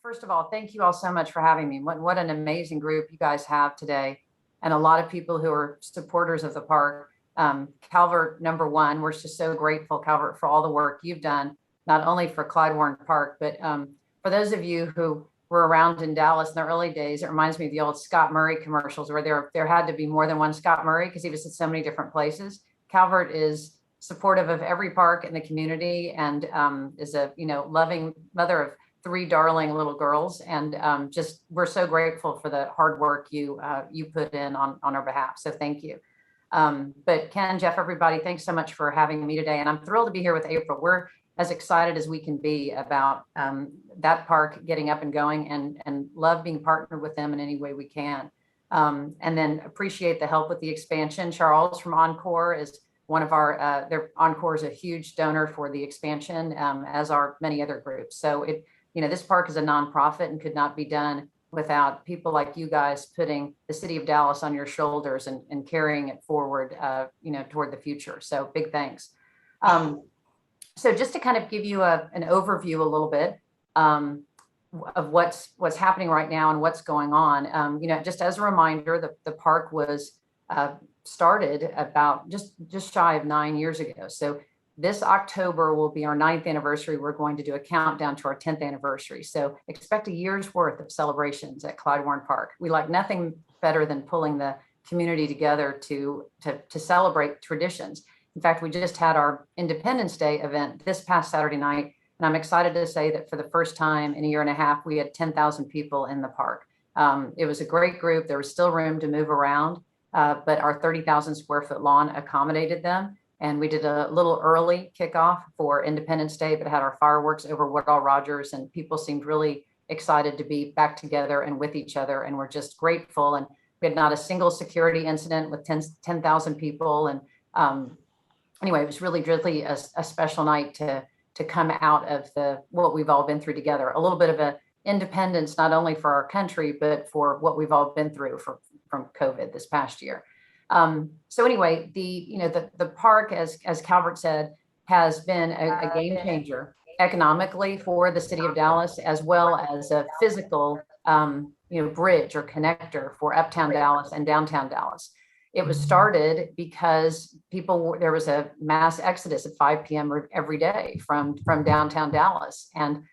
First of all, thank you all so much for having me. What an amazing group you guys have today, and a lot of people who are supporters of the park. Calvert, number one, we're just so grateful, Calvert, for all the work you've done, not only for Clyde Warren Park, but for those of you who were around in Dallas in the early days. It reminds me of the old Scott Murray commercials where there had to be more than one Scott Murray because he was at so many different places. Calvert is supportive of every park in the community and is a loving mother of three darling little girls, and just we're so grateful for the hard work you put in on our behalf. So thank you. But Ken, Jeff, everybody, thanks so much for having me today, and I'm thrilled to be here with April. We're as excited as we can be about that park getting up and going, and love being partnered with them in any way we can. And then appreciate the help with the expansion. Charles from Encore is one of our, Encore is a huge donor for the expansion, as are many other groups. So this park is a nonprofit and could not be done without people like you guys putting the city of Dallas on your shoulders and carrying it forward, toward the future. So big thanks. So just to kind of give you an overview a little bit of what's happening right now and what's going on. Just as a reminder, the park was started about just shy of 9 years ago. So this October will be our 9th anniversary. We're going to do a countdown to our 10th anniversary. So expect a year's worth of celebrations at Clyde Warren Park. We like nothing better than pulling the community together to celebrate traditions. In fact, we just had our Independence Day event this past Saturday night, and I'm excited to say that for the first time in a year and a half, we had 10,000 people in the park. It was a great group. There was still room to move around, but our 30,000 square foot lawn accommodated them. And we did a little early kickoff for Independence Day, but had our fireworks over Woodall Rogers, and people seemed really excited to be back together and with each other. And we're just grateful. And we had not a single security incident with 10,000 people. And anyway, it was really a special night to come out of what we've all been through together. A little bit of a independence, not only for our country, but for what we've all been through from COVID this past year. So anyway, the park, as Calvert said, has been a game changer economically for the city of Dallas, as well as a physical, bridge or connector for uptown Dallas and downtown Dallas. It was started because there was a mass exodus at 5 p.m. every day from downtown Dallas, and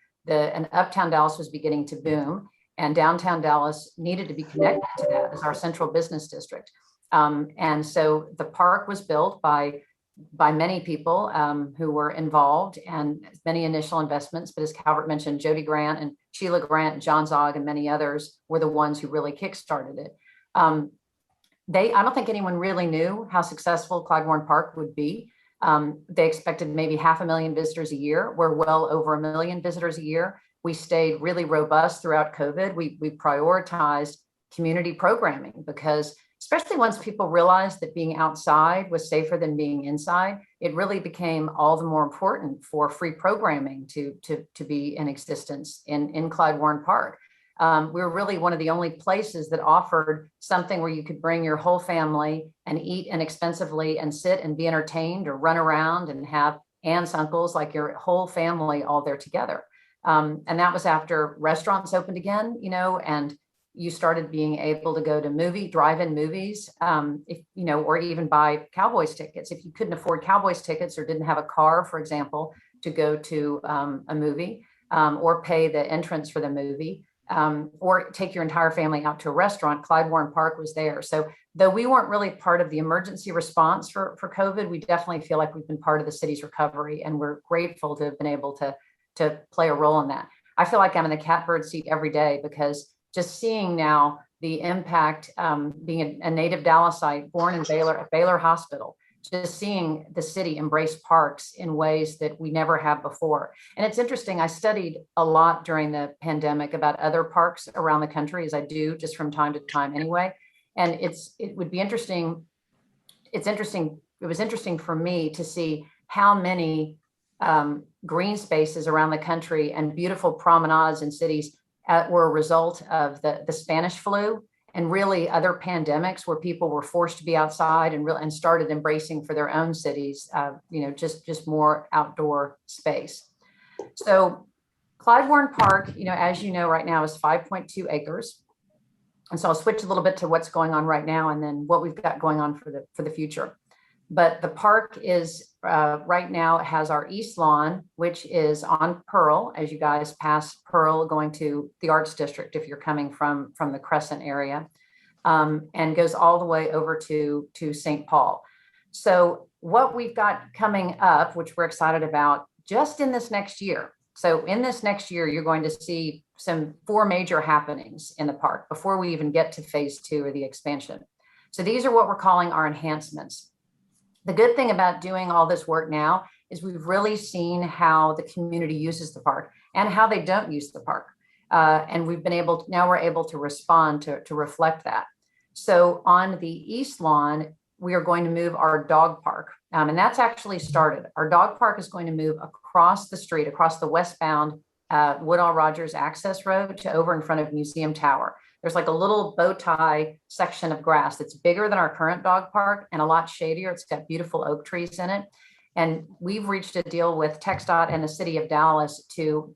uptown Dallas was beginning to boom, and downtown Dallas needed to be connected to that as our central business district. And so the park was built by many people who were involved, and many initial investments. But as Calvert mentioned, Jody Grant and Sheila Grant, John Zog, and many others were the ones who really kickstarted it. I don't think anyone really knew how successful Clyde Warren Park would be. They expected maybe 500,000 visitors a year. We're well over 1 million visitors a year. We stayed really robust throughout COVID. We prioritized community programming because, especially once people realized that being outside was safer than being inside, it really became all the more important for free programming to be in existence in Clyde Warren Park. We were really one of the only places that offered something where you could bring your whole family and eat inexpensively and sit and be entertained or run around and have aunts, uncles, like your whole family all there together. And that was after restaurants opened again, and you started being able to go to drive-in movies, or even buy Cowboys tickets. If you couldn't afford Cowboys tickets or didn't have a car, for example, to go to a movie, or pay the entrance for the movie, or take your entire family out to a restaurant, Clyde Warren Park was there. So though we weren't really part of the emergency response for COVID, we definitely feel like we've been part of the city's recovery, and we're grateful to have been able to play a role in that. I feel like I'm in the catbird seat every day because just seeing now the impact, being a native Dallasite, born in Baylor Hospital, just seeing the city embrace parks in ways that we never have before. And it's interesting, I studied a lot during the pandemic about other parks around the country, as I do just from time to time anyway. And it was interesting for me to see how many green spaces around the country and beautiful promenades in cities were a result of the Spanish flu and really other pandemics where people were forced to be outside and started embracing for their own cities, just more outdoor space. So Clyde Park, as you know, right now is 5.2 acres. And so I'll switch a little bit to what's going on right now and then what we've got going on for the future. But the park is right now, it has our east lawn, which is on Pearl, as you guys pass Pearl going to the Arts District, if you're coming from the Crescent area, and goes all the way over to St. Paul. So what we've got coming up, which we're excited about just in this next year. So in this next year, you're going to see some 4 major happenings in the park before we even get to phase 2 or the expansion. So these are what we're calling our enhancements. The good thing about doing all this work now is we've really seen how the community uses the park and how they don't use the park. And we've been able to, now we're able to respond to reflect that. So on the east lawn, we are going to move our dog park. And that's actually started. Our dog park is going to move across the street, across the westbound Woodall Rogers access road to over in front of Museum Tower. There's like a little bow tie section of grass that's bigger than our current dog park and a lot shadier. It's got beautiful oak trees in it. And we've reached a deal with TxDOT and the city of Dallas to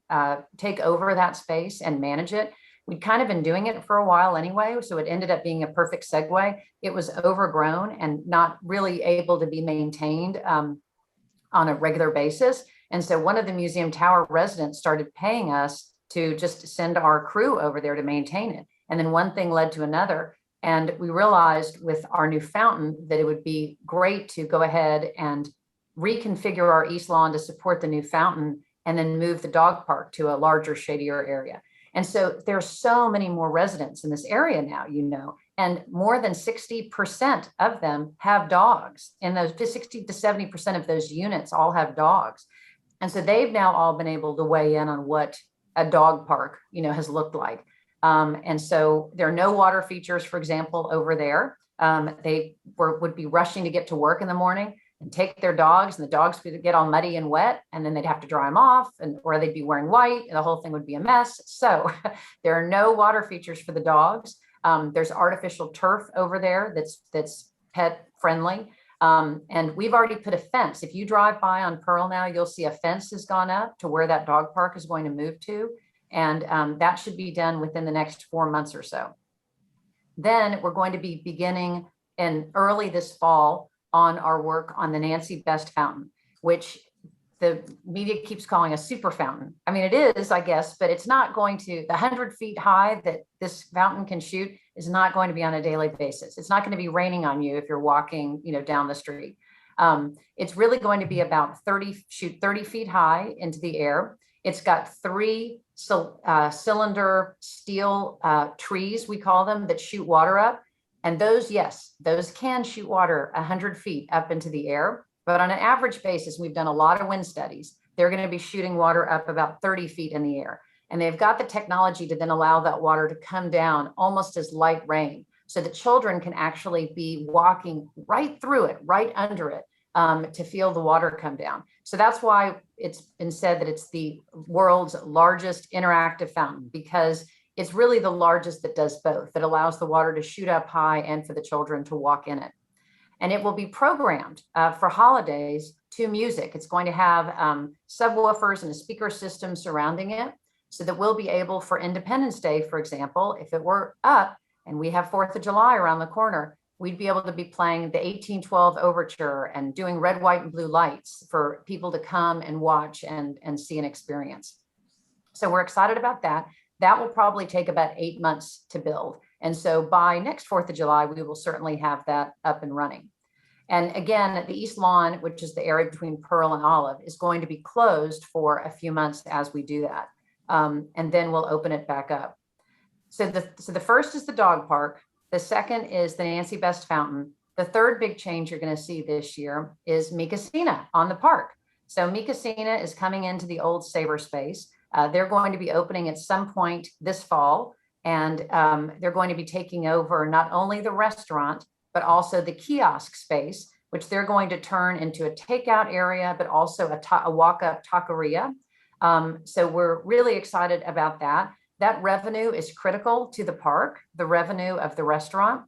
take over that space and manage it. We'd kind of been doing it for a while anyway, so it ended up being a perfect segue. It was overgrown and not really able to be maintained on a regular basis. And so one of the Museum Tower residents started paying us to just send our crew over there to maintain it. And then one thing led to another. And we realized with our new fountain that it would be great to go ahead and reconfigure our east lawn to support the new fountain and then move the dog park to a larger, shadier area. And so there's so many more residents in this area now, and more than 60% of them have dogs. And those 60 to 70% of those units all have dogs. And so they've now all been able to weigh in on what a dog park, has looked like. And so there are no water features, for example, over there. They would be rushing to get to work in the morning and take their dogs, and the dogs would get all muddy and wet, and then they'd have to dry them off, or they'd be wearing white, and the whole thing would be a mess. So there are no water features for the dogs. There's artificial turf over there that's pet friendly. And we've already put a fence. If you drive by on Pearl now, you'll see a fence has gone up to where that dog park is going to move to. And that should be done within the next 4 months or so. Then we're going to be beginning in early this fall on our work on the Nancy Best Fountain, which the media keeps calling a super fountain. I mean, it is, I guess, but it's not going to, the 100 feet high that this fountain can shoot is not going to be on a daily basis. It's not going to be raining on you if you're walking, down the street. It's really going to be about 30 feet high into the air. It's got 3 cylinder steel trees, we call them, that shoot water up. And those, yes, those can shoot water 100 feet up into the air. But on an average basis, we've done a lot of wind studies. They're going to be shooting water up about 30 feet in the air. And they've got the technology to then allow that water to come down almost as light rain, so that children can actually be walking right through it, right under it, to feel the water come down. So that's why it's been said that it's the world's largest interactive fountain, because it's really the largest that does both, that allows the water to shoot up high and for the children to walk in it. And it will be programmed for holidays to music. It's going to have subwoofers and a speaker system surrounding it, so that we'll be able, for Independence Day, for example, if it were up and we have 4th of July around the corner, we'd be able to be playing the 1812 Overture and doing red, white, and blue lights for people to come and watch and see and experience. So we're excited about that. That will probably take about 8 months to build. And so by next 4th of July, we will certainly have that up and running. And again, the East Lawn, which is the area between Pearl and Olive, is going to be closed for a few months as we do that. And then we'll open it back up. So the first is the dog park. The second is the Nancy Best Fountain. The third big change you're going to see this year is Mi Casina on the park. So Mi Casina is coming into the old Sabre space. They're going to be opening at some point this fall, and they're going to be taking over not only the restaurant, but also the kiosk space, which they're going to turn into a takeout area, but also a walk-up taqueria. So we're really excited about that. That revenue is critical to the park, the revenue of the restaurant.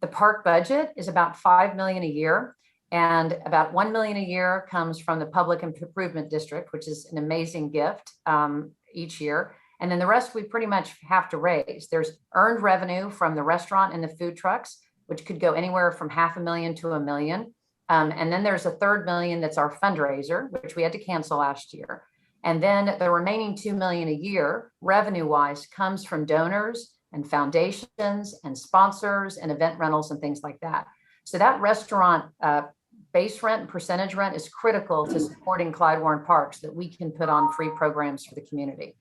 The park budget is about $5 million a year, and about $1 million a year comes from the Public Improvement District, which is an amazing gift. each year. And then the rest we pretty much have to raise. There's earned revenue from the restaurant and the food trucks, which could go anywhere from $500,000 to $1 million. And then there's a third million that's our fundraiser, which we had to cancel last year. And then the remaining $2 million a year, revenue-wise, comes from donors and foundations and sponsors and event rentals and things like that. So that restaurant base rent and percentage rent is critical to supporting Clyde Warren Park so that we can put on free programs for the community.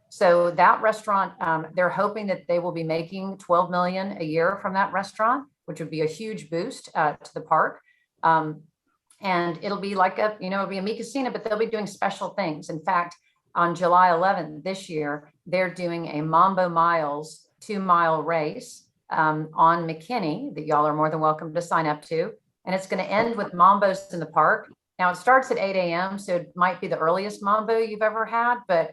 So that restaurant, they're hoping that they will be making $12 million a year from that restaurant, which would be a huge boost to the park. And it'll be like it'll be a Mi Cocina, but they'll be doing special things. In fact, on July 11th this year, they're doing a Mambo Miles 2-mile race on McKinney that y'all are more than welcome to sign up to. And it's going to end with Mambos in the park. Now it starts at 8 a.m. So it might be the earliest Mambo you've ever had, but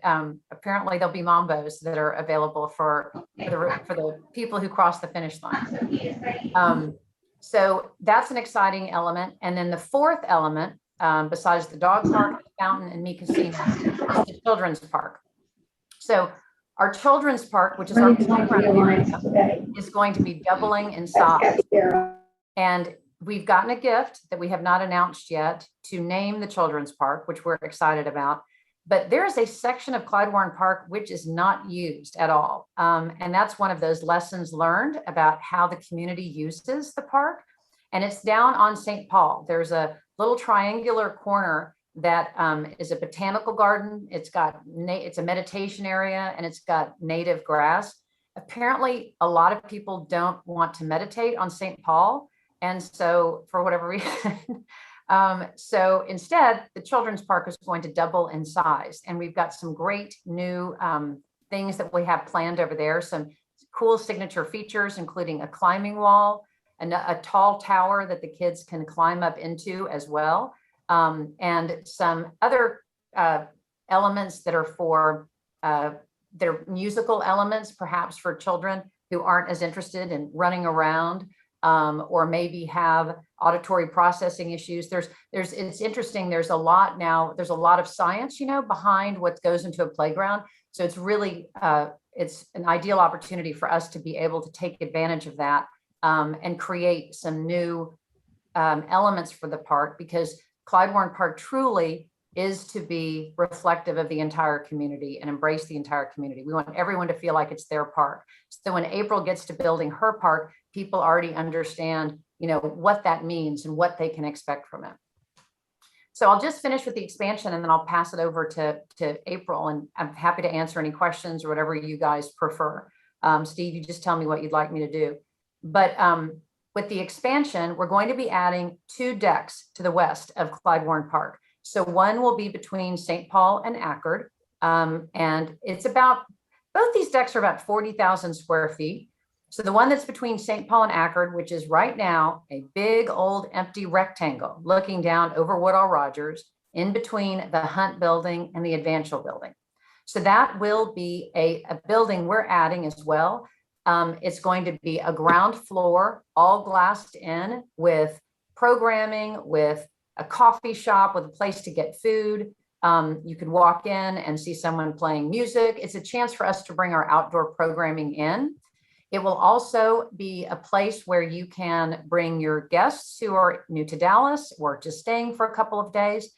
apparently there'll be Mambos that are available for the people who cross the finish line. So that's an exciting element. And then the fourth element, besides the dog park, fountain, and Mi Cocina, is the children's park. So our children's park, which is our playground, is going to be doubling in size. And we've gotten a gift that we have not announced yet to name the children's park, which we're excited about. But there is a section of Clyde Warren Park which is not used at all. And that's one of those lessons learned about how the community uses the park. And it's down on St. Paul. There's a little triangular corner that is a botanical garden. It's a meditation area, and it's got native grass. Apparently, a lot of people don't want to meditate on St. Paul. And so for whatever reason, so instead, the children's park is going to double in size. And we've got some great new things that we have planned over there, some cool signature features, including a climbing wall and a tall tower that the kids can climb up into as well. And some other elements that are for they're musical elements, perhaps for children who aren't as interested in running around. Or maybe have auditory processing issues. It's interesting. There's a lot of science, behind what goes into a playground. So it's really, it's an ideal opportunity for us to be able to take advantage of that and create some new elements for the park, because Clyde Warren Park truly is to be reflective of the entire community and embrace the entire community. We want everyone to feel like it's their park. So when April gets to building her park, people already understand, what that means and what they can expect from it. So I'll just finish with the expansion, and then I'll pass it over to April, and I'm happy to answer any questions or whatever you guys prefer. Steve, you just tell me what you'd like me to do. But with the expansion, we're going to be adding 2 decks to the west of Clyde Warren Park. So one will be between St. Paul and Ackerd, and it's both these decks are about 40,000 square feet. So the one that's between St. Paul and Ackerd, which is right now a big old empty rectangle looking down over Woodall Rogers in between the Hunt building and the Advantial building. So that will be a building we're adding as well. It's going to be a ground floor, all glassed in, with programming, with a coffee shop, with a place to get food. You could walk in and see someone playing music. It's a chance for us to bring our outdoor programming in. It will also be a place where you can bring your guests who are new to Dallas or just staying for a couple of days,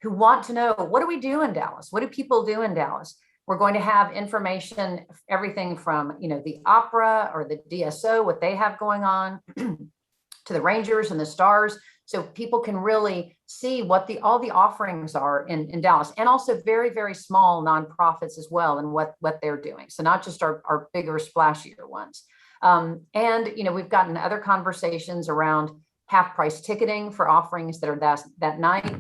who want to know, what do we do in Dallas? What do people do in Dallas? We're going to have information, everything from, the opera or the DSO, what they have going on, to the Rangers and the Stars. So people can really see what all the offerings are in Dallas, and also very, very small nonprofits as well, and what they're doing. So not just our bigger, splashier ones. And, we've gotten other conversations around half-price ticketing for offerings that are that night.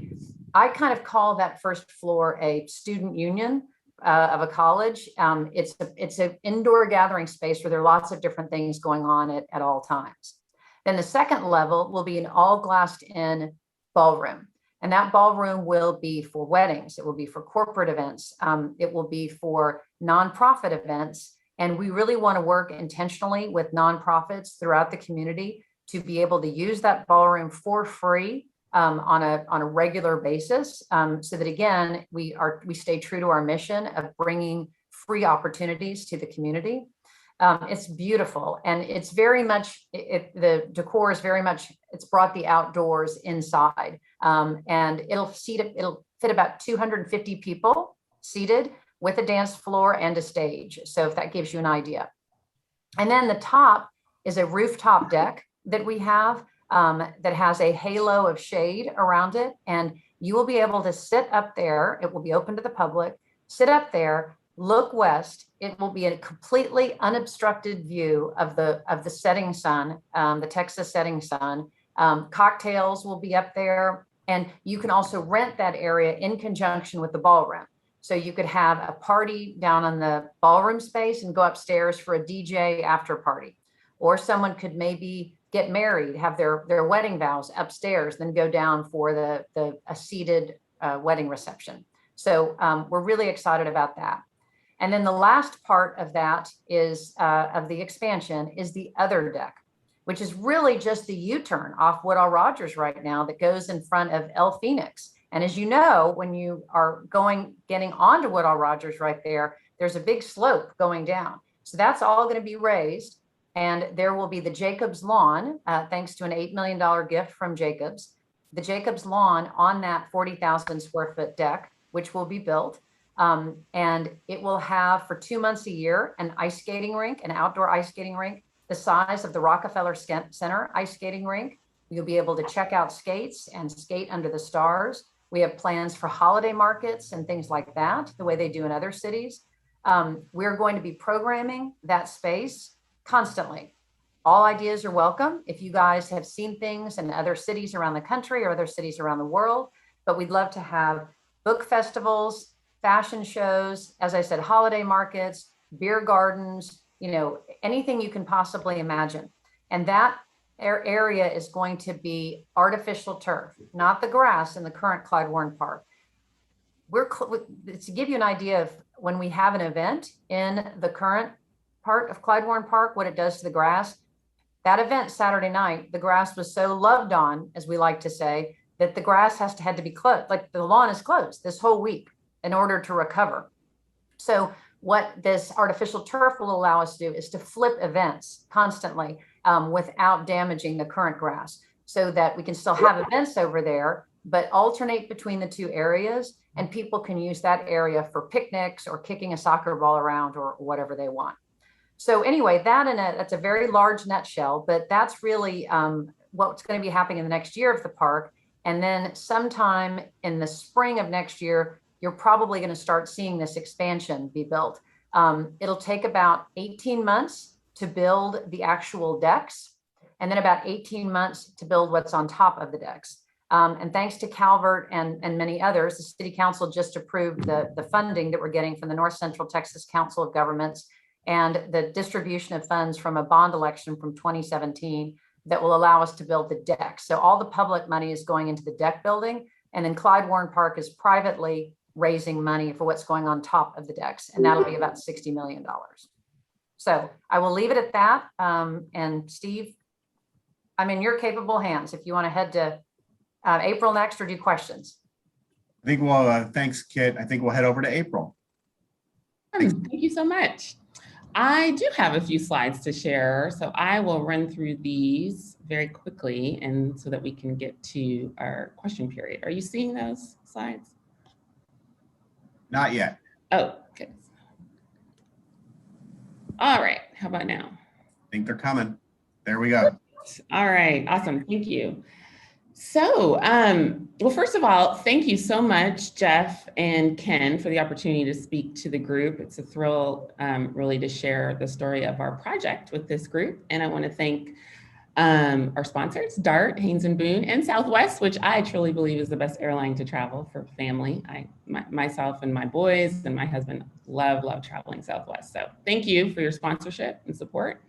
I kind of call that first floor a student union of a college. It's an indoor gathering space where there are lots of different things going on at all times. Then the second level will be an all glassed in ballroom. And that ballroom will be for weddings. It will be for corporate events. It will be for nonprofit events. And we really want to work intentionally with nonprofits throughout the community to be able to use that ballroom for free on a regular basis, so that again, we stay true to our mission of bringing free opportunities to the community. It's beautiful, and it's very much, the decor is very much, it's brought the outdoors inside, and it'll fit about 250 people seated with a dance floor and a stage. So if that gives you an idea. And then the top is a rooftop deck that we have, that has a halo of shade around it. And you will be able to sit up there. It will be open to the public, sit up there, look west. It will be a completely unobstructed view of the setting sun, the Texas setting sun. Cocktails will be up there. And you can also rent that area in conjunction with the ballroom. So you could have a party down on the ballroom space and go upstairs for a DJ after party. Or someone could maybe get married, have their wedding vows upstairs, then go down for a seated wedding reception. So we're really excited about that. And then the last part of that is of the expansion is the other deck, which is really just the U-turn off Woodall Rogers right now that goes in front of El Phoenix. And as you know, when you are getting onto Woodall Rogers right there, there's a big slope going down. So that's all going to be raised. And there will be the Jacobs Lawn, thanks to an $8 million gift from Jacobs, the Jacobs Lawn on that 40,000 square foot deck, which will be built. And it will have for 2 months a year, an ice skating rink, an outdoor ice skating rink, the size of the Rockefeller Center ice skating rink. You'll be able to check out skates and skate under the stars. We have plans for holiday markets and things like that, the way they do in other cities. We're going to be programming that space constantly. All ideas are welcome. If you guys have seen things in other cities around the country or other cities around the world, but we'd love to have book festivals, fashion shows, as I said, holiday markets, beer gardens, anything you can possibly imagine. And that area is going to be artificial turf, not the grass in the current Clyde Warren Park. To give you an idea of when we have an event in the current part of Clyde Warren Park, what it does to the grass. That event Saturday night, the grass was so loved on, as we like to say, that the grass had to be closed. Like the lawn is closed this whole week in order to recover. So what this artificial turf will allow us to do is to flip events constantly without damaging the current grass, so that we can still have events over there, but alternate between the two areas, and people can use that area for picnics or kicking a soccer ball around or whatever they want. So anyway, that's a very large nutshell, but that's really what's going to be happening in the next year of the park. And then sometime in the spring of next year, you're probably going to start seeing this expansion be built. It'll take about 18 months to build the actual decks, and then about 18 months to build what's on top of the decks. And thanks to Calvert and many others, the City Council just approved the funding that we're getting from the North Central Texas Council of Governments and the distribution of funds from a bond election from 2017 that will allow us to build the deck. So all the public money is going into the deck building, and then Clyde Warren Park is privately raising money for what's going on top of the decks, and that'll be about $60 million. So I will leave it at that. And Steve, I'm in your capable hands if you want to head to April next or do questions. I think we'll, thanks, Kit. I think we'll head over to April. Thank you so much. I do have a few slides to share, so I will run through these very quickly and so that we can get to our question period. Are you seeing those slides? Not yet. Oh, okay. All right, how about now? I think they're coming. There we go. All right, awesome, thank you. So, well, first of all, thank you so much, Jeff and Ken, for the opportunity to speak to the group. It's a thrill, really, to share the story of our project with this group. And I want to thank our sponsors, DART, Haynes and Boone, and Southwest, which I truly believe is the best airline to travel for family. Myself and my boys and my husband love traveling Southwest. So thank you for your sponsorship and support.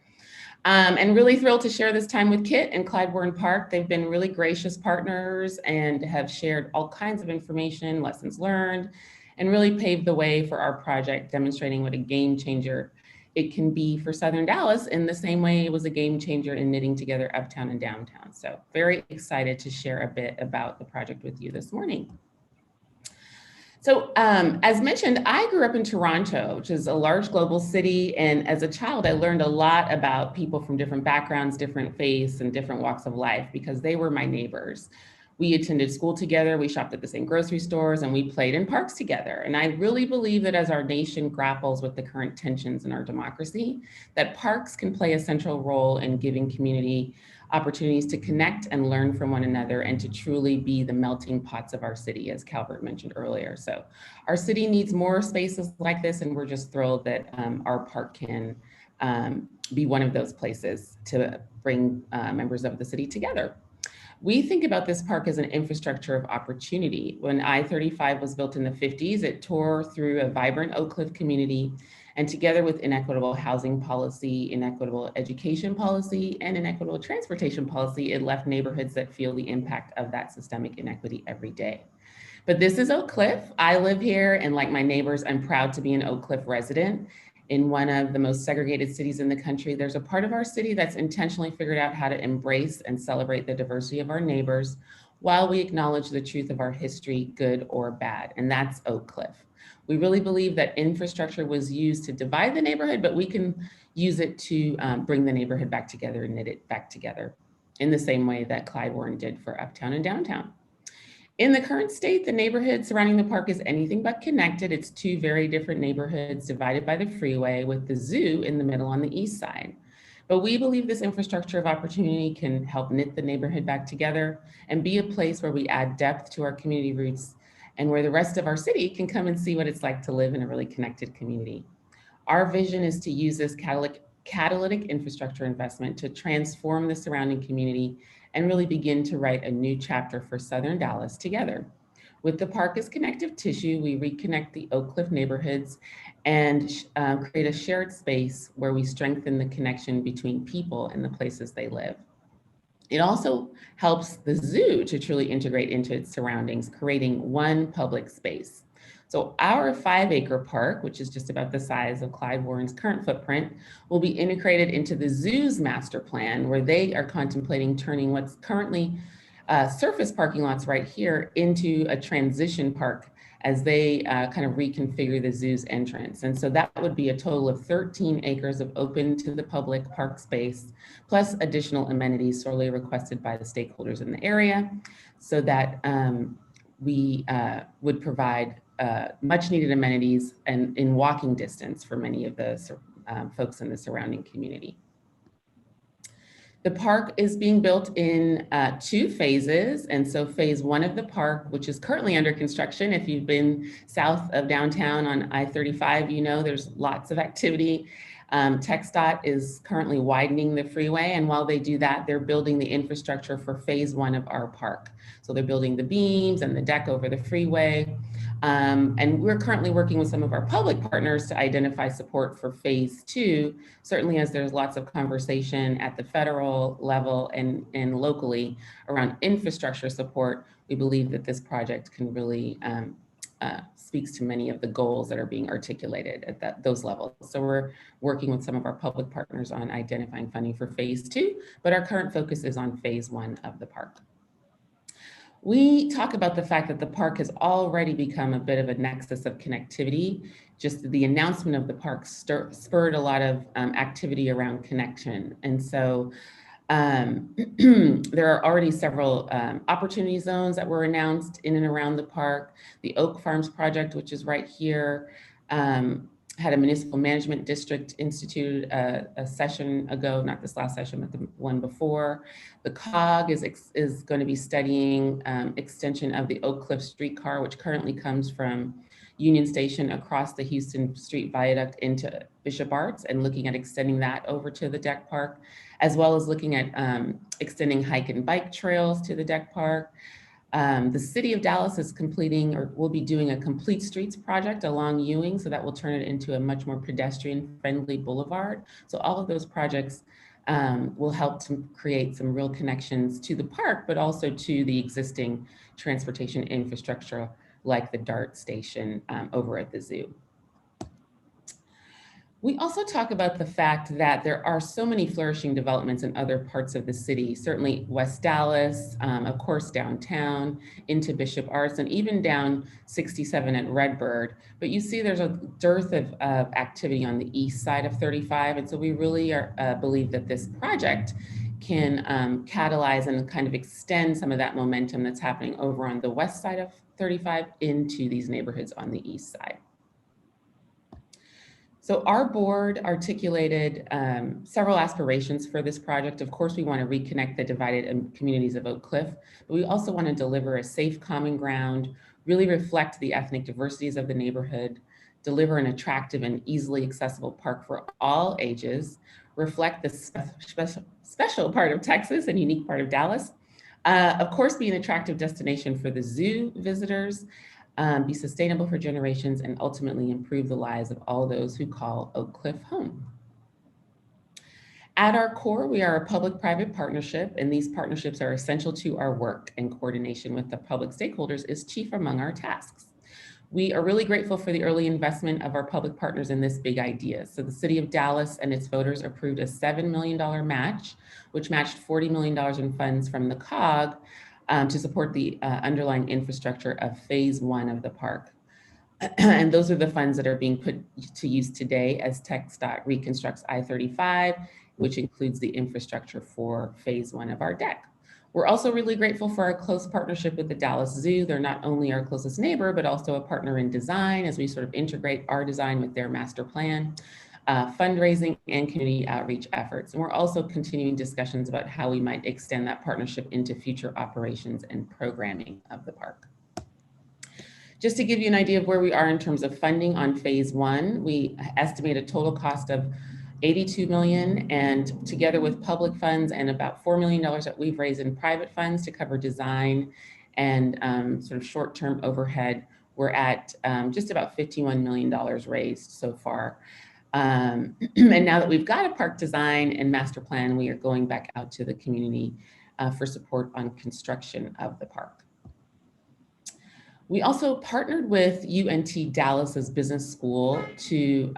And really thrilled to share this time with Kit and Clyde Warren Park. They've been really gracious partners and have shared all kinds of information, lessons learned, and really paved the way for our project, demonstrating what a game changer it can be for Southern Dallas in the same way it was a game changer in knitting together uptown and downtown. So very excited to share a bit about the project with you this morning. So as mentioned, I grew up in Toronto, which is a large global city. And as a child, I learned a lot about people from different backgrounds, different faiths, and different walks of life because they were my neighbors. We attended school together, we shopped at the same grocery stores, and we played in parks together. And I really believe that as our nation grapples with the current tensions in our democracy, that parks can play a central role in giving community opportunities to connect and learn from one another and to truly be the melting pots of our city, as Calvert mentioned earlier. So our city needs more spaces like this, and we're just thrilled that our park can be one of those places to bring members of the city together. We think about this park as an infrastructure of opportunity. When I-35 was built in the 50s, it tore through a vibrant Oak Cliff community, and together with inequitable housing policy, inequitable education policy, and inequitable transportation policy, it left neighborhoods that feel the impact of that systemic inequity every day. But this is Oak Cliff. I live here, and like my neighbors, I'm proud to be an Oak Cliff resident. In one of the most segregated cities in the country, there's a part of our city that's intentionally figured out how to embrace and celebrate the diversity of our neighbors while we acknowledge the truth of our history, good or bad, and that's Oak Cliff. We really believe that infrastructure was used to divide the neighborhood, but we can use it to bring the neighborhood back together and knit it back together in the same way that Clyde Warren did for uptown and downtown. In the current state, the neighborhood surrounding the park is anything but connected. It's two very different neighborhoods divided by the freeway with the zoo in the middle on the east side. But we believe this infrastructure of opportunity can help knit the neighborhood back together and be a place where we add depth to our community roots and where the rest of our city can come and see what it's like to live in a really connected community. Our vision is to use this catalytic infrastructure investment to transform the surrounding community and really begin to write a new chapter for Southern Dallas together. With the park as connective tissue, we reconnect the Oak Cliff neighborhoods and create a shared space where we strengthen the connection between people and the places they live. It also helps the zoo to truly integrate into its surroundings, creating one public space. So our 5-acre park, which is just about the size of Clyde Warren's current footprint, will be integrated into the zoo's master plan, where they are contemplating turning what's currently surface parking lots right here into a transition park as they kind of reconfigure the zoo's entrance. And so that would be a total of 13 acres of open to the public park space, plus additional amenities sorely requested by the stakeholders in the area, so that we would provide much needed amenities and in walking distance for many of the folks in the surrounding community. The park is being built in 2 phases. And so phase 1 of the park, which is currently under construction, if you've been south of downtown on I-35, you know there's lots of activity. TxDOT is currently widening the freeway. And while they do that, they're building the infrastructure for phase 1 of our park. So they're building the beams and the deck over the freeway. And we're currently working with some of our public partners to identify support for phase 2, certainly as there's lots of conversation at the federal level and locally around infrastructure support. We believe that this project can really speaks to many of the goals that are being articulated at those levels. So we're working with some of our public partners on identifying funding for phase 2, but our current focus is on phase 1 of the park. We talk about the fact that the park has already become a bit of a nexus of connectivity. Just the announcement of the park spurred a lot of activity around connection. And so there are already several opportunity zones that were announced in and around the park. The Oak Farms project, which is right here, had a municipal management district instituted a session ago, not this last session, but the one before. The COG is going to be studying extension of the Oak Cliff streetcar, which currently comes from Union Station across the Houston Street Viaduct into Bishop Arts, and looking at extending that over to the deck park, as well as looking at extending hike and bike trails to the deck park. The city of Dallas is completing, or will be doing, a complete streets project along Ewing, so that will turn it into a much more pedestrian-friendly boulevard. So all of those projects will help to create some real connections to the park, but also to the existing transportation infrastructure, like the DART station over at the zoo. We also talk about the fact that there are so many flourishing developments in other parts of the city, certainly West Dallas, of course, downtown, into Bishop Arts, and even down 67 at Redbird. But you see there's a dearth of activity on the east side of 35. And so we really believe that this project can catalyze and kind of extend some of that momentum that's happening over on the west side of 35 into these neighborhoods on the east side. So our board articulated several aspirations for this project. Of course, we want to reconnect the divided communities of Oak Cliff, but we also want to deliver a safe common ground, really reflect the ethnic diversities of the neighborhood, deliver an attractive and easily accessible park for all ages, reflect the special part of Texas and unique part of Dallas, of course, be an attractive destination for the zoo visitors, be sustainable for generations, and ultimately improve the lives of all those who call Oak Cliff home. At our core, we are a public-private partnership, and these partnerships are essential to our work, and coordination with the public stakeholders is chief among our tasks. We are really grateful for the early investment of our public partners in this big idea. So the City of Dallas and its voters approved a $7 million match, which matched $40 million in funds from the COG, to support the underlying infrastructure of phase 1 of the park. And those are the funds that are being put to use today as TxDOT reconstructs I-35, which includes the infrastructure for phase 1 of our deck. We're also really grateful for our close partnership with the Dallas Zoo. They're not only our closest neighbor, but also a partner in design as we sort of integrate our design with their master plan. Fundraising and community outreach efforts. And we're also continuing discussions about how we might extend that partnership into future operations and programming of the park. Just to give you an idea of where we are in terms of funding on phase 1, we estimate a total cost of $82 million, and together with public funds and about $4 million that we've raised in private funds to cover design and sort of short-term overhead, we're at just about $51 million raised so far. And now that we've got a park design and master plan, we are going back out to the community for support on construction of the park. We also partnered with UNT Dallas's business school to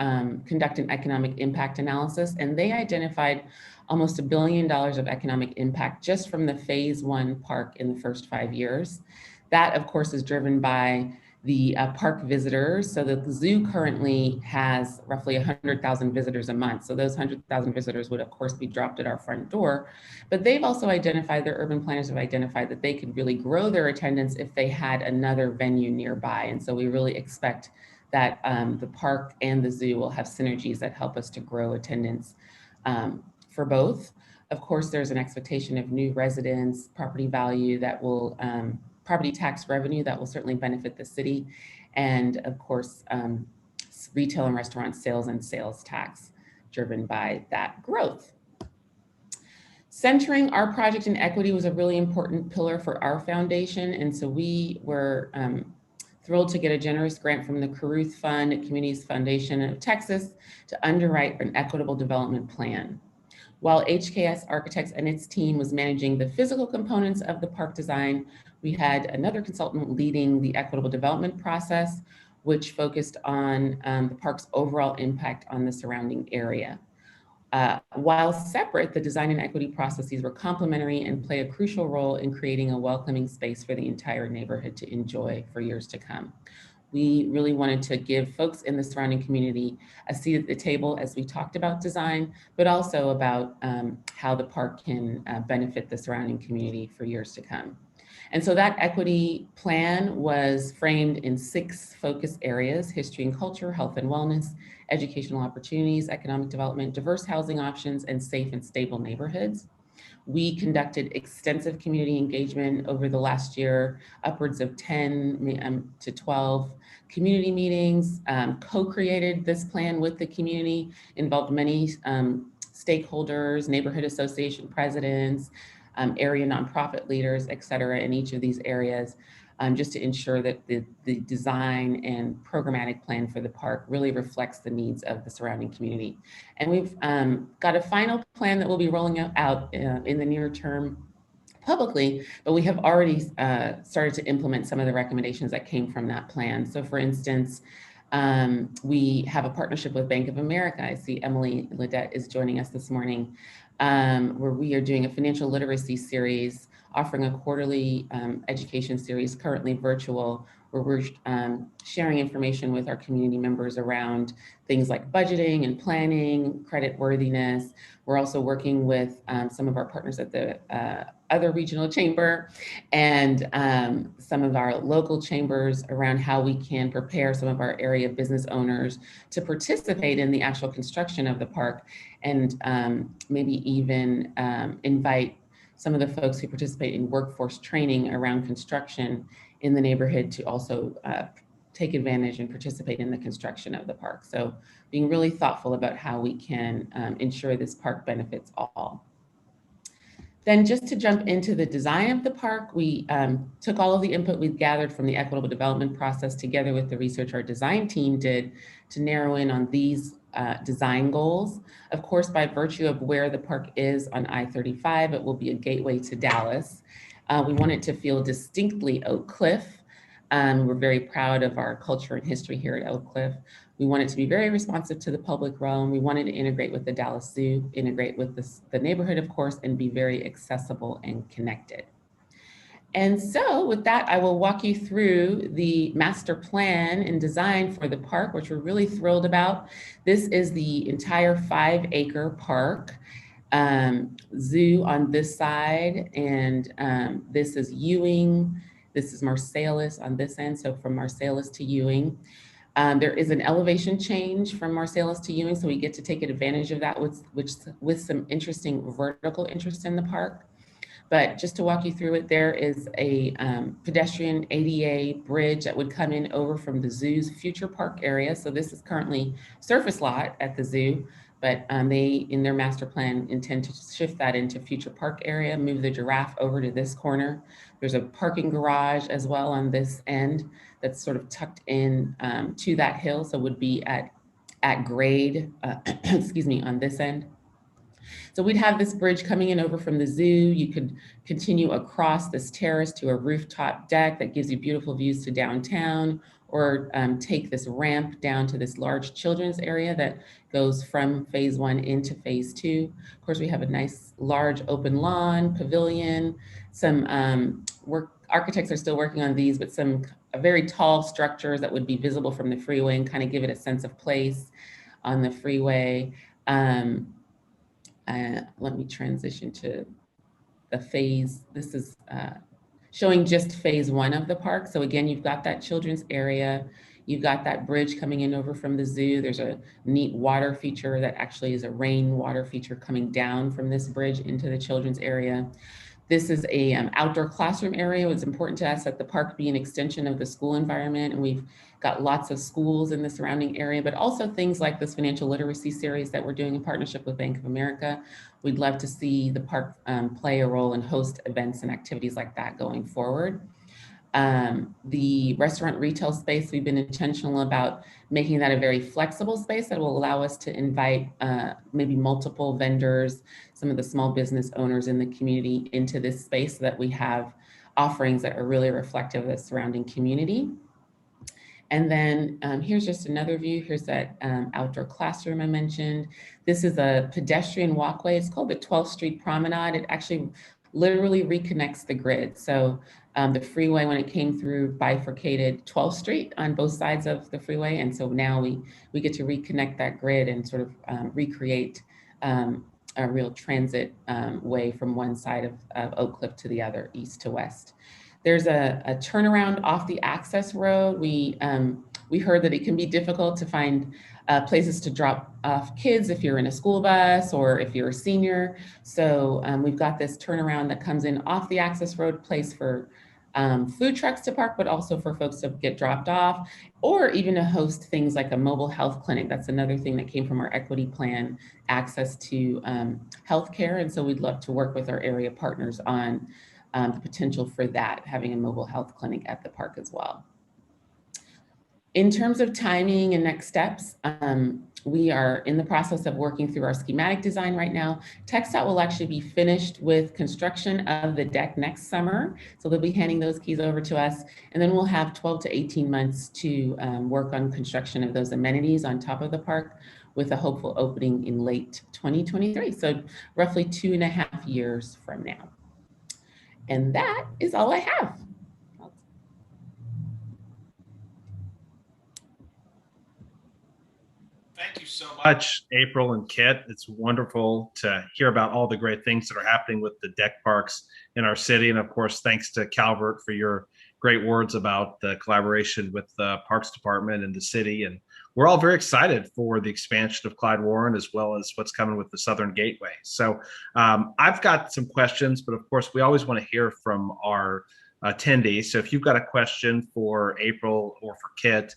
conduct an economic impact analysis, and they identified almost $1 billion of economic impact just from the phase 1 park in the first 5 years. That, of course, is driven by the park visitors. So the zoo currently has roughly 100,000 visitors a month. So those 100,000 visitors would of course be dropped at our front door, but they've also identified, their urban planners have identified that they could really grow their attendance if they had another venue nearby. And so we really expect that the park and the zoo will have synergies that help us to grow attendance for both. Of course, there's an expectation of new residents, property value that will, property tax revenue that will certainly benefit the city, and of course, retail and restaurant sales and sales tax driven by that growth. Centering our project in equity was a really important pillar for our foundation, and so we were thrilled to get a generous grant from the Caruth Fund, Communities Foundation of Texas, to underwrite an equitable development plan. While HKS Architects and its team was managing the physical components of the park design, we had another consultant leading the equitable development process, which focused on the park's overall impact on the surrounding area. While separate, the design and equity processes were complementary and play a crucial role in creating a welcoming space for the entire neighborhood to enjoy for years to come. We really wanted to give folks in the surrounding community a seat at the table as we talked about design, but also about how the park can benefit the surrounding community for years to come. And so that equity plan was framed in 6 focus areas: history and culture, health and wellness, educational opportunities, economic development, diverse housing options, and safe and stable neighborhoods. We conducted extensive community engagement over the last year, upwards of 10 to 12 community meetings, co-created this plan with the community, involved many stakeholders, neighborhood association presidents, area nonprofit leaders, et cetera, in each of these areas, just to ensure that the design and programmatic plan for the park really reflects the needs of the surrounding community. And we've got a final plan that we'll be rolling out in the near term publicly, but we have already started to implement some of the recommendations that came from that plan. So for instance, We have a partnership with Bank of America. I see Emily Ledette is joining us this morning, where we are doing a financial literacy series, offering a quarterly education series, currently virtual, where we're sharing information with our community members around things like budgeting and planning, credit worthiness. We're also working with some of our partners at the other regional chamber and some of our local chambers around how we can prepare some of our area business owners to participate in the actual construction of the park, and maybe even invite some of the folks who participate in workforce training around construction in the neighborhood to also take advantage and participate in the construction of the park. So being really thoughtful about how we can ensure this park benefits all. Then just to jump into the design of the park, we took all of the input we've gathered from the equitable development process together with the research our design team did to narrow in on these design goals. Of course, by virtue of where the park is on I-35, it will be a gateway to Dallas. We want it to feel distinctly Oak Cliff. We're very proud of our culture and history here at Oak Cliff. We want it to be very responsive to the public realm. We wanted to integrate with the Dallas Zoo, integrate with the neighborhood, of course, and be very accessible and connected. And so with that, I will walk you through the master plan and design for the park, which we're really thrilled about. This is the entire 5-acre park. Zoo on this side, and this is Ewing. This is Marsalis on this end, so from Marsalis to Ewing. There is an elevation change from Marsalis to Ewing, so we get to take advantage of that with some interesting vertical interest in the park. But just to walk you through it, there is a pedestrian ADA bridge that would come in over from the zoo's future park area. So this is currently surface lot at the zoo, but they, in their master plan, intend to shift that into future park area, move the giraffe over to this corner. There's a parking garage as well on this end that's sort of tucked in to that hill, so would be at grade, excuse me, on this end. So we'd have this bridge coming in over from the zoo. You could continue across this terrace to a rooftop deck that gives you beautiful views to downtown, or take this ramp down to this large children's area that goes from phase 1 into phase 2. Of course, we have a nice large open lawn, pavilion, some architects are still working on these, but some very tall structures that would be visible from the freeway and kind of give it a sense of place on the freeway. Let me transition to the phase. This is showing just phase 1 of the park. So again, you've got that children's area. You've got that bridge coming in over from the zoo. There's a neat water feature that actually is a rain water feature coming down from this bridge into the children's area. This is a outdoor classroom area. It's important to us that the park be an extension of the school environment, and we've got lots of schools in the surrounding area, but also things like this financial literacy series that we're doing in partnership with Bank of America. We'd love to see the park play a role and host events and activities like that going forward. The restaurant retail space, we've been intentional about making that a very flexible space that will allow us to invite maybe multiple vendors, some of the small business owners in the community into this space so that we have offerings that are really reflective of the surrounding community. And then here's just another view. Here's that outdoor classroom I mentioned. This is a pedestrian walkway. It's called the 12th Street Promenade. It actually literally reconnects the grid. So the freeway, when it came through, bifurcated 12th Street on both sides of the freeway. And so now we get to reconnect that grid and sort of recreate a real transit way from one side of Oak Cliff to the other, east to west. There's a turnaround off the access road. We heard that it can be difficult to find places to drop off kids if you're in a school bus or if you're a senior. So we've got this turnaround that comes in off the access road, place for food trucks to park, but also for folks to get dropped off, or even to host things like a mobile health clinic. That's another thing that came from our equity plan, access to healthcare. And so we'd love to work with our area partners on the potential for that, having a mobile health clinic at the park as well. In terms of timing and next steps, we are in the process of working through our schematic design right now. TxDOT will actually be finished with construction of the deck next summer. So they'll be handing those keys over to us. And then we'll have 12 to 18 months to work on construction of those amenities on top of the park, with a hopeful opening in late 2023. So roughly 2.5 years from now. And that is all I have. Thank you so much, April and Kit. It's wonderful to hear about all the great things that are happening with the deck parks in our city. And of course, thanks to Calvert for your great words about the collaboration with the Parks Department and the city. And we're all very excited for the expansion of Clyde Warren, as well as what's coming with the Southern Gateway. So I've got some questions, but of course, we always want to hear from our attendees. So if you've got a question for April or for Kit,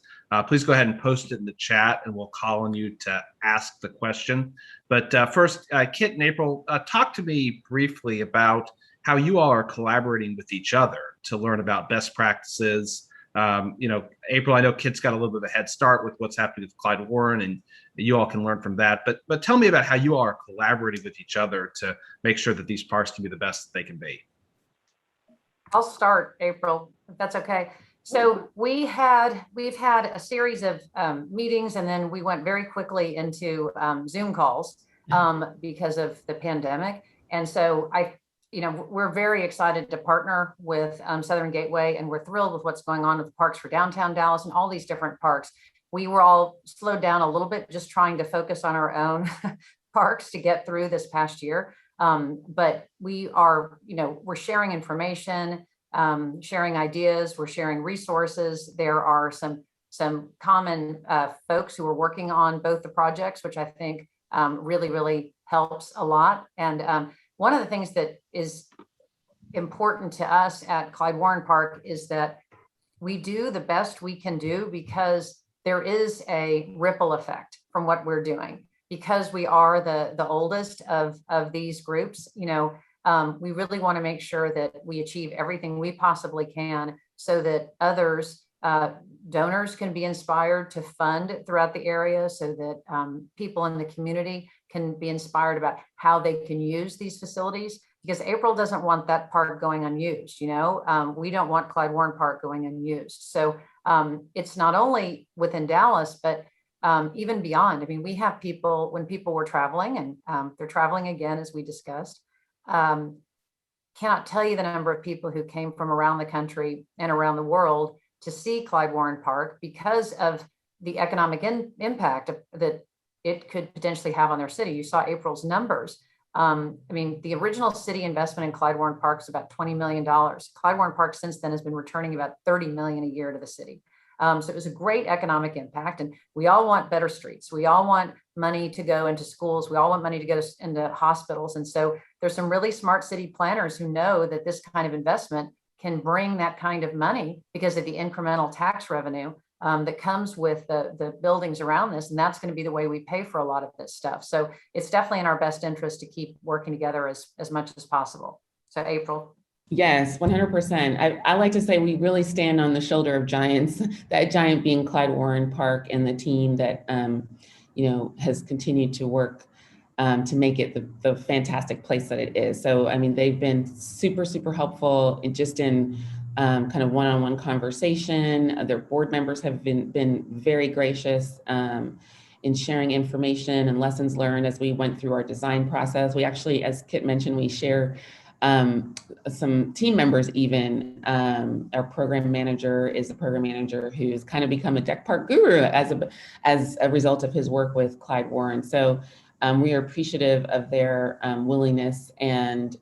please go ahead and post it in the chat and we'll call on you to ask the question. But first, Kit and April, talk to me briefly about how you all are collaborating with each other to learn about best practices. April, I know Kit's got a little bit of a head start with what's happening with Clyde Warren, and you all can learn from that. But tell me about how you all are collaborating with each other to make sure that these parks can be the best that they can be. I'll start, April, if that's okay. So we've had a series of meetings, and then we went very quickly into Zoom calls because of the pandemic. And so we're very excited to partner with Southern Gateway, and we're thrilled with what's going on with the Parks for Downtown Dallas and all these different parks. We were all slowed down a little bit, just trying to focus on our own parks to get through this past year. But we are, we're sharing information, sharing ideas, we're sharing resources. There are some common folks who are working on both the projects, which I think really, really helps a lot. And one of the things that is important to us at Clyde Warren Park is that we do the best we can do, because there is a ripple effect from what we're doing. Because we are the oldest of these groups, we really want to make sure that we achieve everything we possibly can, so that others, donors, can be inspired to fund throughout the area, so that people in the community can be inspired about how they can use these facilities. Because April doesn't want that park going unused. We don't want Clyde Warren Park going unused. So it's not only within Dallas, but even beyond. I mean, we have people, when people were traveling, and they're traveling again, as we discussed, cannot tell you the number of people who came from around the country and around the world to see Clyde Warren Park, because of the economic impact that it could potentially have on their city. You saw April's numbers. The original city investment in Clyde Warren Park is about $20 million. Clyde Warren Park since then has been returning about $30 million a year to the city. So it was a great economic impact, and we all want better streets. We all want money to go into schools. We all want money to go into hospitals. And so there's some really smart city planners who know that this kind of investment can bring that kind of money because of the incremental tax revenue that comes with the buildings around this. And that's going to be the way we pay for a lot of this stuff. So it's definitely in our best interest to keep working together as much as possible. So April. Yes, 100%. I like to say we really stand on the shoulder of giants, that giant being Clyde Warren Park and the team that, has continued to work to make it the fantastic place that it is. So, they've been super, super helpful in kind of one-on-one conversation. Their board members have been very gracious in sharing information and lessons learned as we went through our design process. We actually, as Kit mentioned, we share some team members even. Our program manager is a program manager who's kind of become a deck park guru as a result of his work with Clyde Warren. So we are appreciative of their willingness, and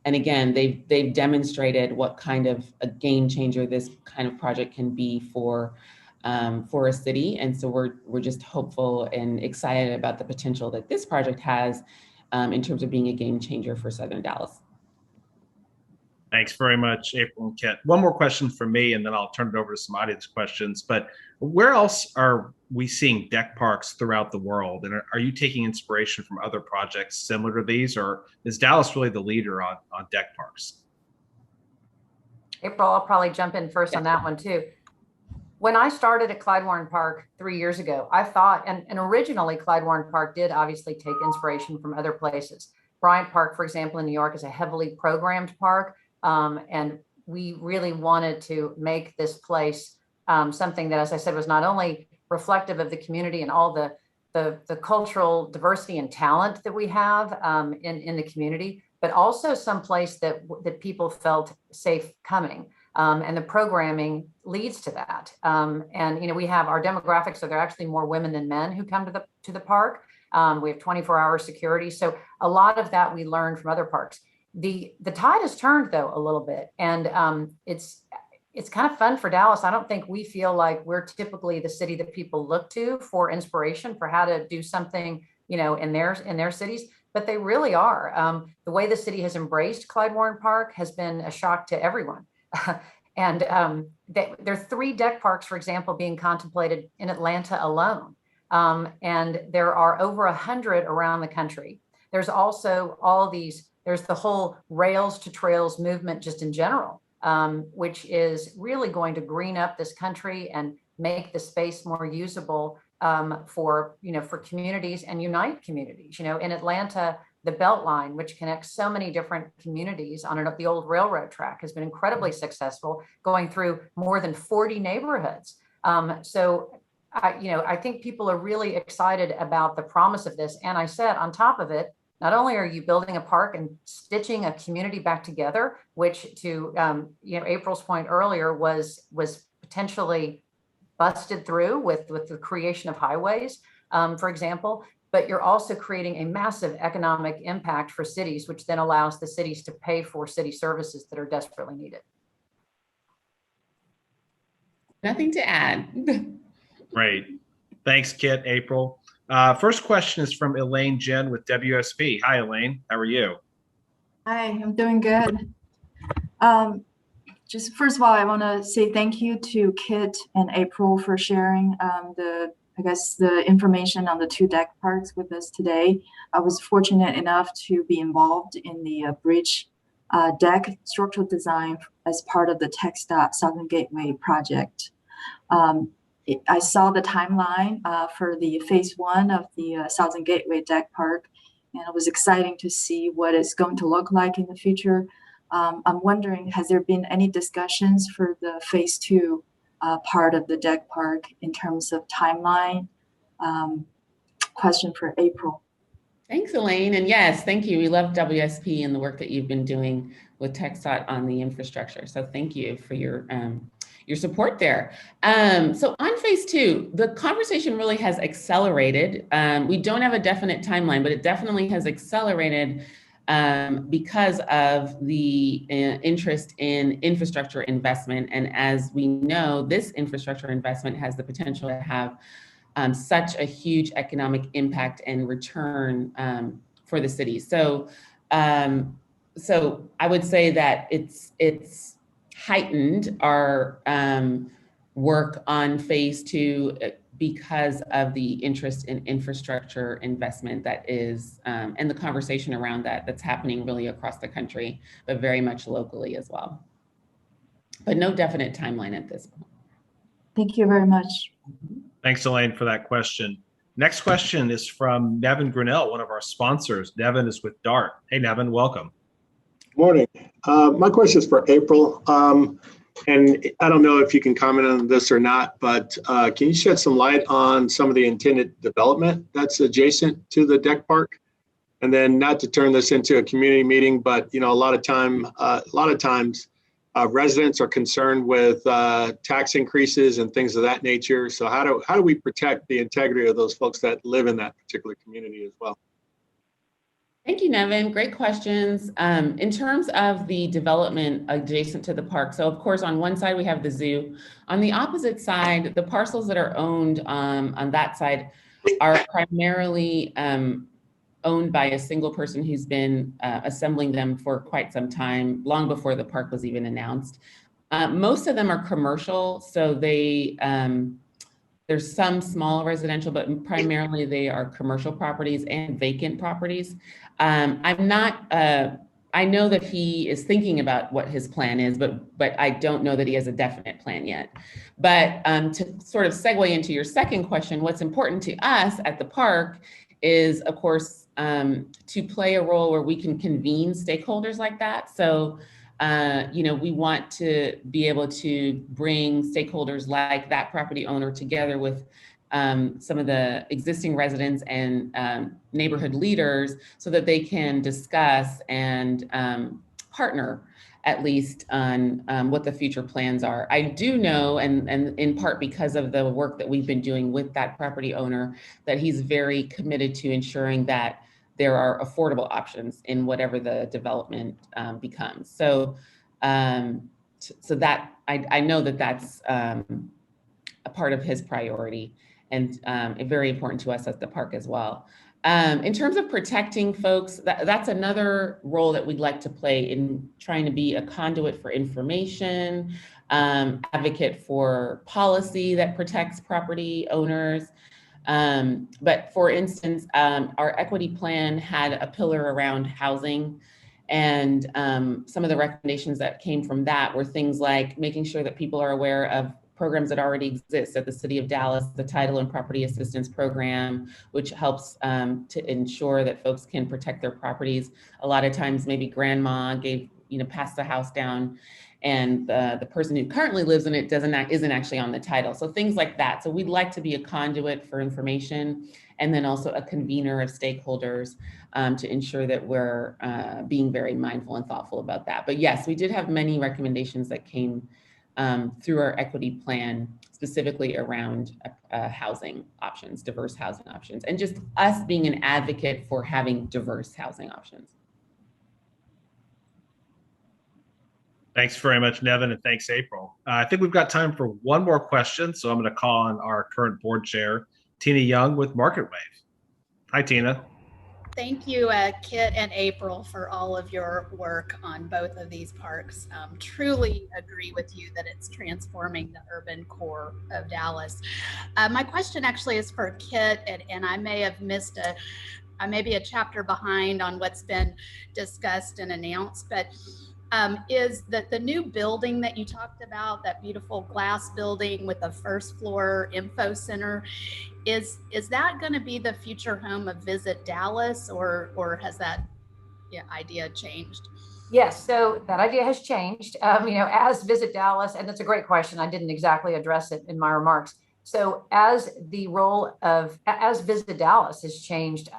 again, they've demonstrated what kind of a game changer this kind of project can be for a city. And so we're just hopeful and excited about the potential that this project has in terms of being a game changer for Southern Dallas. Thanks very much, April and Kit. One more question from me, and then I'll turn it over to some audience questions. But where else are we seeing deck parks throughout the world? And are you taking inspiration from other projects similar to these, or is Dallas really the leader on deck parks? April, I'll probably jump in first on that one too. when I started at Clyde Warren Park 3 years ago, I thought, and originally Clyde Warren Park did obviously take inspiration from other places. Bryant Park, for example, in New York is a heavily programmed park. And we really wanted to make this place something that, as I said, was not only reflective of the community and all the cultural diversity and talent that we have in the community, but also some place that people felt safe coming. And the programming leads to that. And, you know, we have our demographics, so there are actually more women than men who come to the park. We have 24-hour security. So a lot of that we learned from other parks. The tide has turned, though, a little bit. And it's kind of fun for Dallas. I don't think we feel like we're typically the city that people look to for inspiration for how to do something, you know, in their cities, but they really are. The way the city has embraced Clyde Warren Park has been a shock to everyone. And there are 3 deck parks, for example, being contemplated in Atlanta alone. And there are over 100 around the country. There's also there's the whole Rails to Trails movement just in general, which is really going to green up this country and make the space more usable for communities and unite communities. You know, in Atlanta, the Beltline, which connects so many different communities on the old railroad track, has been incredibly successful, going through more than 40 neighborhoods. So I think people are really excited about the promise of this. And I said, on top of it, not only are you building a park and stitching a community back together, which to April's point earlier was potentially busted through with the creation of highways, for example, but you're also creating a massive economic impact for cities, which then allows the cities to pay for city services that are desperately needed. Nothing to add. Great. Thanks, Kit, April. First question is from Elaine Jen with WSP. Hi, Elaine. How are you? Hi, I'm doing good. Just first of all, I want to say thank you to Kit and April for sharing the information on the 2 deck parks with us today. I was fortunate enough to be involved in the bridge deck structural design as part of the TxDOT Southern Gateway project. I saw the timeline for the phase 1 of the Southern Gateway deck park, and it was exciting to see what it's going to look like in the future. I'm wondering, has there been any discussions for the phase 2 part of the deck park in terms of timeline? Question for April. Thanks, Elaine. And yes, thank you. We love WSP and the work that you've been doing with TxDOT on the infrastructure. So thank you for your support there. So on phase 2, the conversation really has accelerated. We don't have a definite timeline, but it definitely has accelerated because of the interest in infrastructure investment. And as we know, this infrastructure investment has the potential to have such a huge economic impact and return for the city. So I would say that it's heightened our work on phase 2 because of the interest in infrastructure investment that is, and the conversation around that's happening really across the country, but very much locally as well. But no definite timeline at this point. Thank you very much. Thanks, Elaine, for that question. Next question is from Nevin Grinnell, one of our sponsors. Nevin is with DART. Hey, Nevin, welcome. Morning. My question is for April. And I don't know if you can comment on this or not, but can you shed some light on some of the intended development that's adjacent to the deck park? And then, not to turn this into a community meeting, but a lot of times residents are concerned with tax increases and things of that nature. So how do we protect the integrity of those folks that live in that particular community as well? Thank you, Nevin. Great questions. In terms of the development adjacent to the park, so of course, on one side, we have the zoo. On the opposite side, the parcels that are owned on that side are primarily owned by a single person who's been assembling them for quite some time, long before the park was even announced. Most of them are commercial, so there's some small residential, but primarily they are commercial properties and vacant properties. I'm not I know that he is thinking about what his plan is, but I don't know that he has a definite plan yet. But to sort of segue into your second question, what's important to us at the park is, of course, to play a role where we can convene stakeholders like that. So, we want to be able to bring stakeholders like that property owner together with some of the existing residents and neighborhood leaders so that they can discuss and partner at least on what the future plans are. I do know, and in part because of the work that we've been doing with that property owner, that he's very committed to ensuring that there are affordable options in whatever the development becomes. So that I know that that's a part of his priority, and very important to us at the park as well. In terms of protecting folks, that's another role that we'd like to play in trying to be a conduit for information, advocate for policy that protects property owners. But for instance, our equity plan had a pillar around housing, and some of the recommendations that came from that were things like making sure that people are aware of programs that already exist at the City of Dallas, the Title and Property Assistance Program, which helps to ensure that folks can protect their properties. A lot of times, maybe grandma passed the house down, and the person who currently lives in it isn't actually on the title. So things like that. So we'd like to be a conduit for information, and then also a convener of stakeholders to ensure that we're being very mindful and thoughtful about that. But yes, we did have many recommendations that came through our equity plan, specifically around housing options, diverse housing options, and just us being an advocate for having diverse housing options. Thanks very much, Nevin, and thanks, April. I think we've got time for one more question, so I'm going to call on our current board chair, Tina Young with MarketWave. Hi, Tina. Thank you, Kit and April, for all of your work on both of these parks. Truly agree with you that it's transforming the urban core of Dallas. My question actually is for Kit, and I may have missed I may be a chapter behind on what's been discussed and announced, but is that the new building that you talked about, that beautiful glass building with the first floor info center, is that going to be the future home of Visit Dallas, or has that idea changed? Yes, so that idea has changed, as Visit Dallas, and it's a great question. I didn't exactly address it in my remarks. So as Visit Dallas has changed,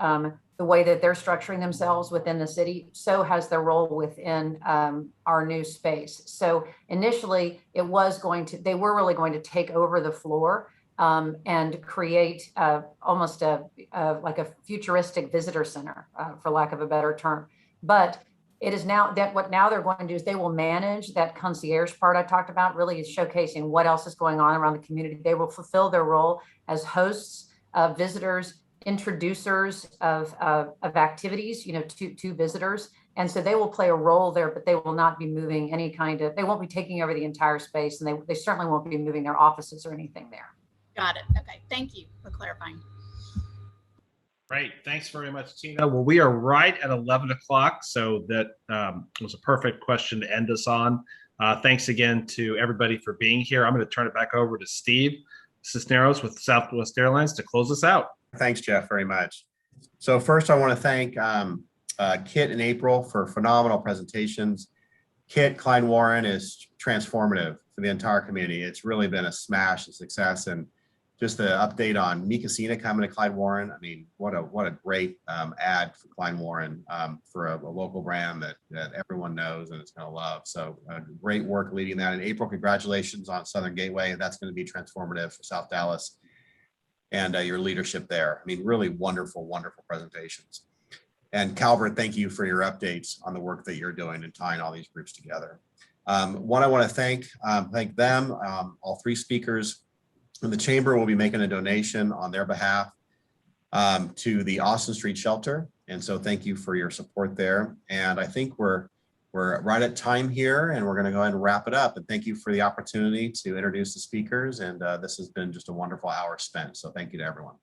the way that they're structuring themselves within the city, so has their role within our new space. So initially, they were really going to take over the floor and create almost like a futuristic visitor center, for lack of a better term. But it is now that what now they're going to do is they will manage that concierge part I talked about, really is showcasing what else is going on around the community. They will fulfill their role as hosts, visitors, introducers of activities, to visitors. And so they will play a role there, but they will not be moving they won't be taking over the entire space, and they certainly won't be moving their offices or anything there. Got it. Okay. Thank you for clarifying. Great. Thanks very much, Tina. Well, we are right at 11 o'clock, so that was a perfect question to end us on. Thanks again to everybody for being here. I'm going to turn it back over to Steve Cisneros with Southwest Airlines to close us out. Thanks, Jeff, very much. So first, I want to thank Kit and April for phenomenal presentations. Kit, Klein Warren is transformative for the entire community. It's really been a smash and success. And just the update on Mi Casina coming to Klein Warren. I mean, what a great ad for Klein Warren for a local brand that everyone knows and is going to love. So great work leading that. And April, congratulations on Southern Gateway. That's going to be transformative for South Dallas and your leadership there. I mean, really wonderful, wonderful presentations. And Calvert, thank you for your updates on the work that you're doing and tying all these groups together. One, I want to thank them, all three speakers. And the Chamber will be making a donation on their behalf to the Austin Street Shelter. And so thank you for your support there. And I think we're right at time here, and we're going to go ahead and wrap it up. And thank you for the opportunity to introduce the speakers. And this has been just a wonderful hour spent. So thank you to everyone.